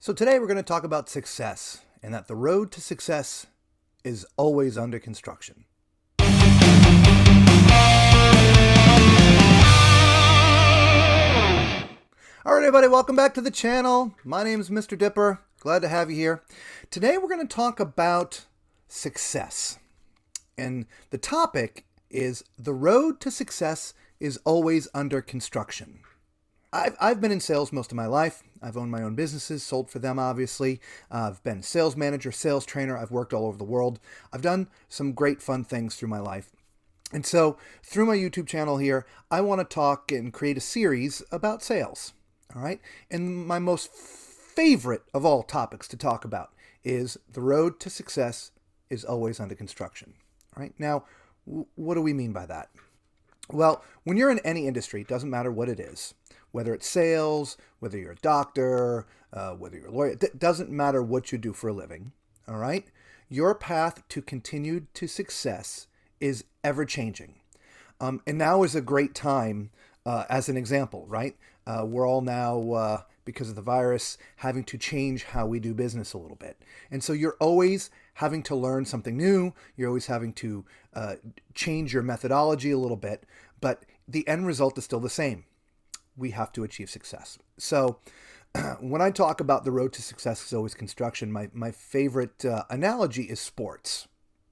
So today we're going to talk about success and that the road to success is always under construction. All right, everybody, welcome back to the channel. My name is Mr. Dipper. Glad to have you here. Today we're going to talk about success. And the topic is the road to success is always under construction. I've been in sales most of my life. I've owned my own businesses, sold for them, obviously. I've been sales manager, sales trainer. I've worked all over the world. I've done some great fun things through my life. And so through my YouTube channel here, I want to talk and create a series about sales. All right. And my most favorite of all topics to talk about is the road to success is always under construction. All right. Now, what do we mean by that? Well, when you're in any industry, it doesn't matter what it is, whether it's sales, whether you're a doctor, whether you're a lawyer, it doesn't matter what you do for a living, all right? Your path to continued to success is ever changing. And now is a great time, as an example, right? We're all now, because of the virus, having to change how we do business a little bit. And so you're always having to learn something new. You're always having to change your methodology a little bit, but the end result is still the same. We have to achieve success. So when I talk about the road to success is always construction, my favorite analogy is sports,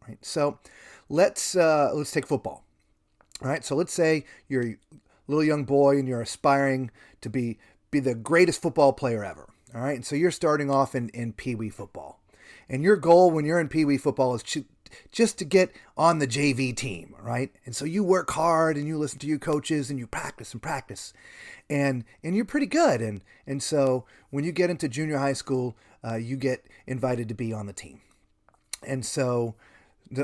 right? So let's take football, all right? So let's say you're a little young boy and you're aspiring to be the greatest football player ever, all right? And so you're starting off in Pee Wee football. And your goal when you're in Pee Wee football is just to get on the JV team, right? And so you work hard and you listen to your coaches and you practice and practice. And you're pretty good. And so when you get into junior high school, you get invited to be on the team. And so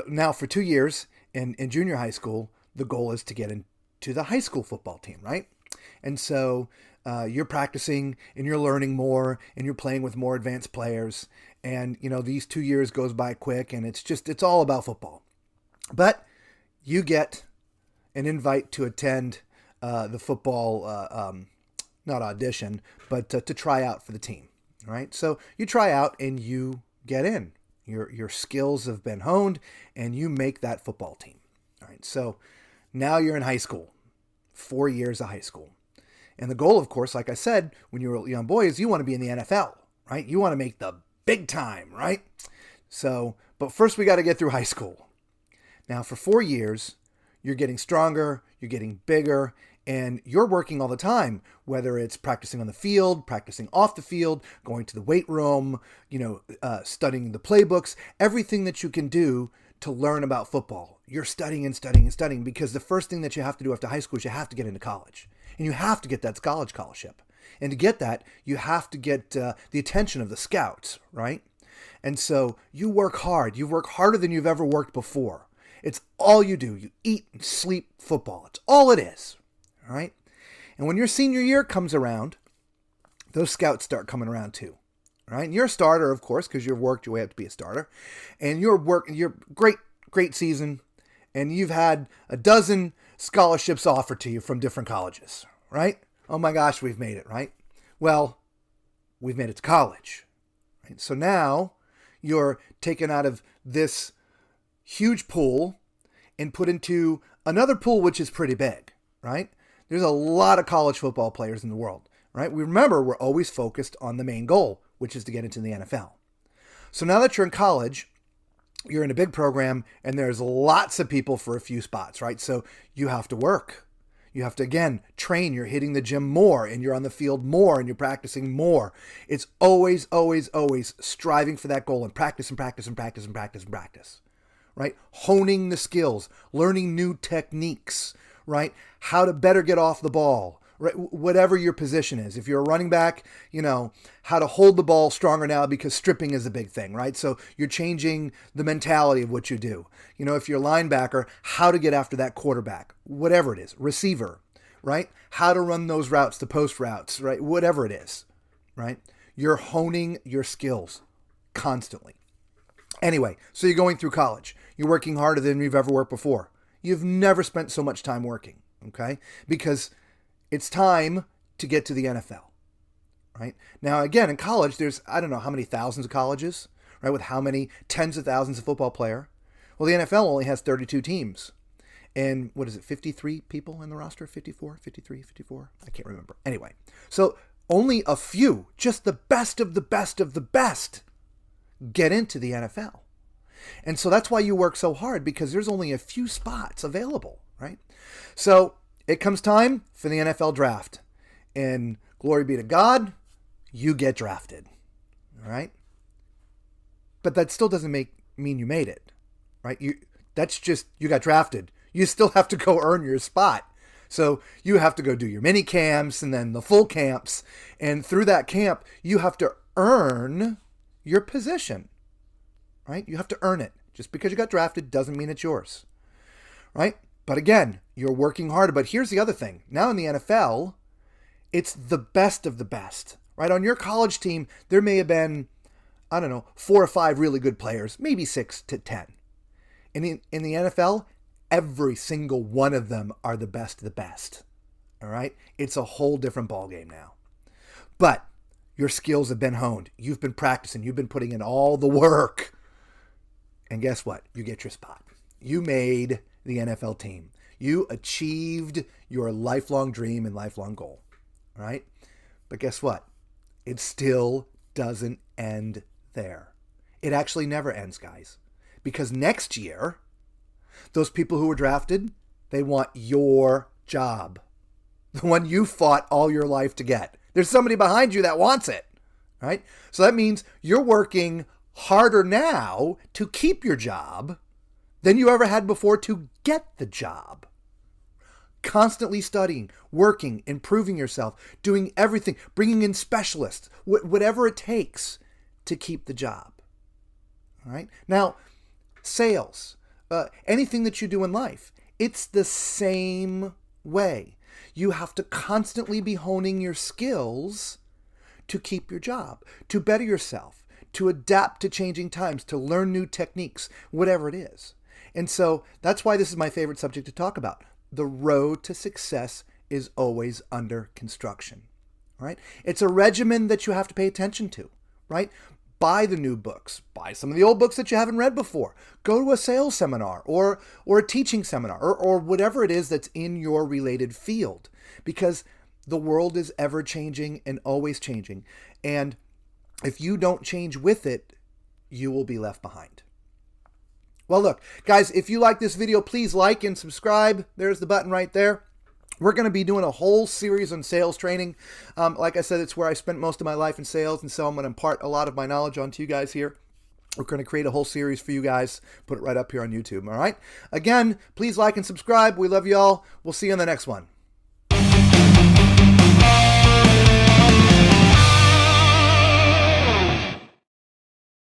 now for 2 years in junior high school, the goal is to get into the high school football team, right? And so you're practicing and you're learning more and you're playing with more advanced players. And, you know, these 2 years goes by quick and it's all about football. But you get an invite to attend the football, not audition, but to try out for the team, right? So you try out and you get in. Your skills have been honed and you make that football team. All right. So now you're in high school, 4 years of high school. And the goal, of course, like I said, when you were a young boy, is you want to be in the NFL, right? You want to make the big time, right? So, but first we got to get through high school. Now, for 4 years, you're getting stronger, you're getting bigger, and you're working all the time, whether it's practicing on the field, practicing off the field, going to the weight room, studying the playbooks, everything that you can do to learn about football. You're studying and studying and studying because the first thing that you have to do after high school is you have to get into college. And you have to get that college scholarship. And to get that, you have to get the attention of the scouts, right? And so you work hard. You work harder than you've ever worked before. It's all you do. You eat and sleep football. It's all it is, all right? And when your senior year comes around, those scouts start coming around too, right? And you're a starter, of course, because you've worked your way up to be a starter. And you're great season, and you've had a dozen scholarships offered to you from different colleges, right? Oh my gosh, we've made it, right? Well, we've made it to college, right? So now you're taken out of this huge pool and put into another pool, which is pretty big, right? There's a lot of college football players in the world, right? Remember, we're always focused on the main goal, which is to get into the NFL. So now that you're in college, you're in a big program and there's lots of people for a few spots, right? So you have to work. You have to, again, train. You're hitting the gym more and you're on the field more and you're practicing more. It's always, always, always striving for that goal and practice and practice and practice and practice and practice, right? Honing the skills, learning new techniques, right? How to better get off the ball, right? Whatever your position is. If you're a running back, how to hold the ball stronger now because stripping is a big thing, right? So you're changing the mentality of what you do. If you're a linebacker, how to get after that quarterback, whatever it is, receiver, right? How to run those routes, the post routes, right? Whatever it is, right? You're honing your skills constantly. Anyway, so you're going through college. You're working harder than you've ever worked before. You've never spent so much time working, okay? Because it's time to get to the NFL, right? Now, again, in college, there's, I don't know how many thousands of colleges, right, with how many tens of thousands of football player. Well, the NFL only has 32 teams. And what is it, 53 people in the roster? 54, 53, 54? I can't remember. Anyway, so only a few, just the best of the best of the best, get into the NFL. And so that's why you work so hard, because there's only a few spots available, right? So it comes time for the NFL draft. And glory be to God, you get drafted, all right? But that still doesn't mean you made it, right? You got drafted. You still have to go earn your spot. So you have to go do your mini camps and then the full camps. And through that camp, you have to earn your position, right? You have to earn it. Just because you got drafted doesn't mean it's yours, right? But again, you're working harder. But here's the other thing. Now in the NFL, it's the best of the best, right? On your college team, there may have been, I don't know, 4 or 5 really good players, maybe 6 to 10. In the NFL, every single one of them are the best of the best. All right? It's a whole different ballgame now. But your skills have been honed. You've been practicing. You've been putting in all the work. And guess what? You get your spot. You made the NFL team. You achieved your lifelong dream and lifelong goal. All right? But guess what? It still doesn't end there. It actually never ends, guys. Because next year, those people who were drafted, they want your job. The one you fought all your life to get. There's somebody behind you that wants it, right? So that means you're working harder now to keep your job than you ever had before to get the job. Constantly studying, working, improving yourself, doing everything, bringing in specialists, whatever it takes to keep the job. All right? Now, sales, anything that you do in life, it's the same way. You have to constantly be honing your skills to keep your job, to better yourself, to adapt to changing times, to learn new techniques, whatever it is. And so that's why this is my favorite subject to talk about. The road to success is always under construction, right? It's a regimen that you have to pay attention to, right? Buy the new books. Buy some of the old books that you haven't read before. Go to a sales seminar or a teaching seminar or whatever it is that's in your related field, because the world is ever changing and always changing. And if you don't change with it, you will be left behind. Well, look, guys, if you like this video, please like and subscribe. There's the button right there. We're going to be doing a whole series on sales training. Like I said, it's where I spent most of my life in sales, and so I'm going to impart a lot of my knowledge onto you guys here. We're going to create a whole series for you guys, put it right up here on YouTube, all right? Again, please like and subscribe. We love you all. We'll see you in the next one.